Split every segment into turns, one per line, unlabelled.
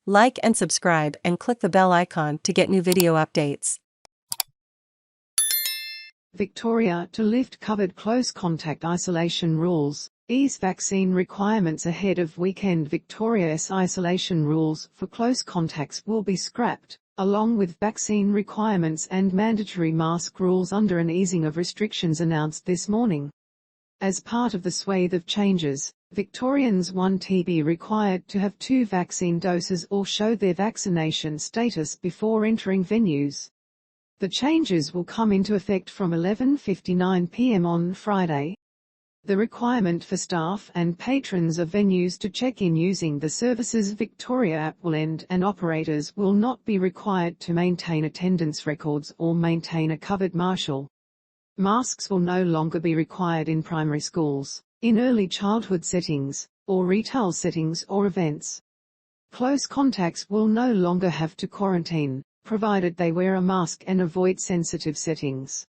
Like and subscribe and click the bell icon to get new video updates.
Victoria to lift COVID close contact isolation rules, ease vaccine requirements ahead of weekend. Victoria's isolation rules for close contacts will be scrapped, along with vaccine requirements and mandatory mask rules under an easing of restrictions announced this morning. As part of the swathe of changes, Victorians want to be required to have 2 vaccine doses or show their vaccination status before entering venues. The changes will come into effect from 11:59 p.m. on Friday. The requirement for staff and patrons of venues to check in using the Services Victoria app will end, and operators will not be required to maintain attendance records or maintain a covered marshal. Masks will no longer be required in primary schools, in early childhood settings, or retail settings or events. Close contacts will no longer have to quarantine, provided they wear a mask and avoid sensitive settings.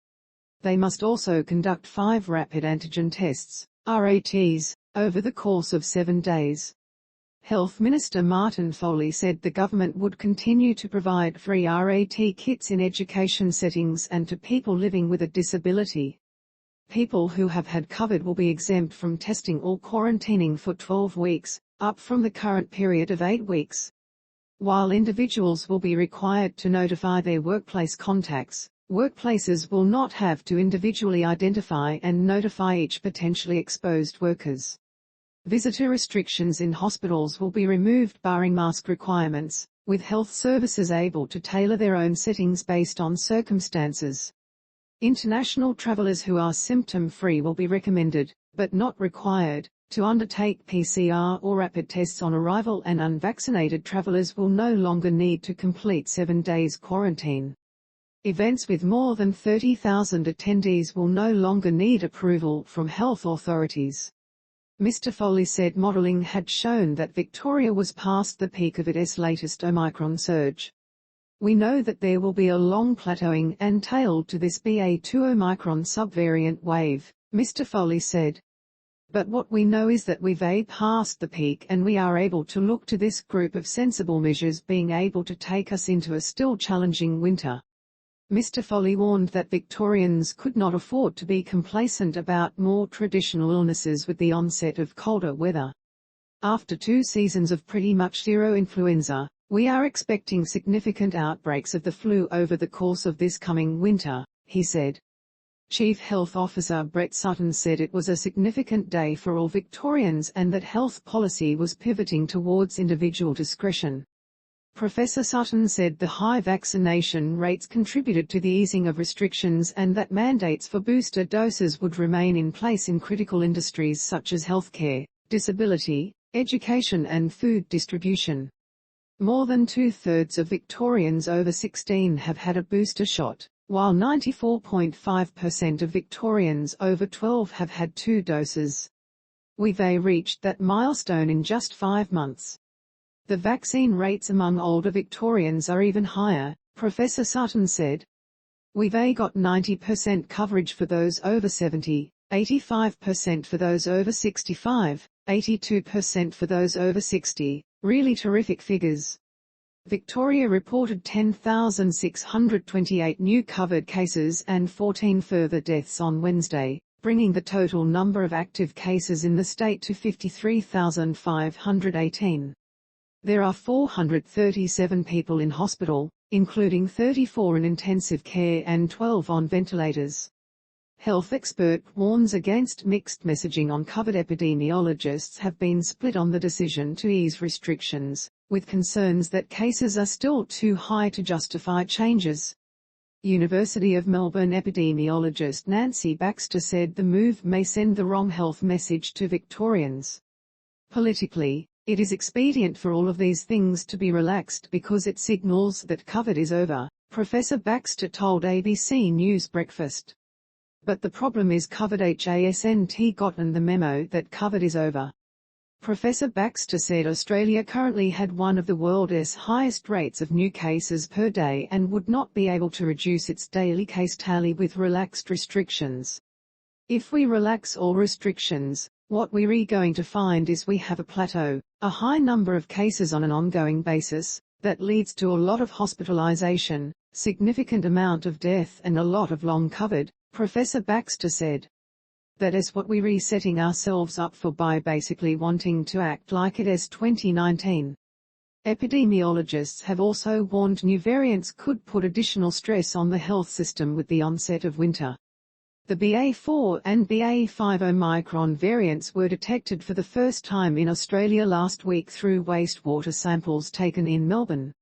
They must also conduct 5 rapid antigen tests, RATs, over the course of 7 days. Health Minister Martin Foley said the government would continue to provide free RAT kits in education settings and to people living with a disability. People who have had COVID will be exempt from testing or quarantining for 12 weeks, up from the current period of 8 weeks. While individuals will be required to notify their workplace contacts, workplaces will not have to individually identify and notify each potentially exposed workers. Visitor restrictions in hospitals will be removed barring mask requirements, with health services able to tailor their own settings based on circumstances. International travellers who are symptom-free will be recommended, but not required, to undertake PCR or rapid tests on arrival, and unvaccinated travellers will no longer need to complete 7 days quarantine. Events with more than 30,000 attendees will no longer need approval from health authorities. Mr Foley said modelling had shown that Victoria was past the peak of its latest Omicron surge. We know that there will be a long plateauing and tail to this BA.2 Omicron subvariant wave, Mr Foley said. But what we know is that we've passed the peak, and we are able to look to this group of sensible measures being able to take us into a still challenging winter. Mr Foley warned that Victorians could not afford to be complacent about more traditional illnesses with the onset of colder weather. After 2 seasons of pretty much zero influenza, we are expecting significant outbreaks of the flu over the course of this coming winter, he said. Chief Health Officer Brett Sutton said it was a significant day for all Victorians and that health policy was pivoting towards individual discretion. Professor Sutton said the high vaccination rates contributed to the easing of restrictions and that mandates for booster doses would remain in place in critical industries such as healthcare, disability, education and food distribution. More than 2/3 of Victorians over 16 have had a booster shot, while 94.5% of Victorians over 12 have had 2 doses. We've reached that milestone in just 5 months. The vaccine rates among older Victorians are even higher, Professor Sutton said. We've got 90% coverage for those over 70, 85% for those over 65, 82% for those over 60, really terrific figures. Victoria reported 10,628 new COVID cases and 14 further deaths on Wednesday, bringing the total number of active cases in the state to 53,518. There are 437 people in hospital, including 34 in intensive care and 12 on ventilators. Health expert warns against mixed messaging on COVID. Epidemiologists have been split on the decision to ease restrictions, with concerns that cases are still too high to justify changes. University of Melbourne epidemiologist Nancy Baxter said the move may send the wrong health message to Victorians. Politically, it is expedient for all of these things to be relaxed because it signals that COVID is over, Professor Baxter told ABC News Breakfast. But the problem is COVID hasn't gotten the memo that COVID is over. Professor Baxter said Australia currently had one of the world's highest rates of new cases per day and would not be able to reduce its daily case tally with relaxed restrictions. If we relax all restrictions, What we're going to find is we have a plateau, a high number of cases on an ongoing basis, that leads to a lot of hospitalization, significant amount of death and a lot of long COVID, Professor Baxter said. That is what we're resetting ourselves up for by basically wanting to act like it is 2019. Epidemiologists have also warned new variants could put additional stress on the health system with the onset of winter. The BA.4 and BA.5 Omicron variants were detected for the first time in Australia last week through wastewater samples taken in Melbourne.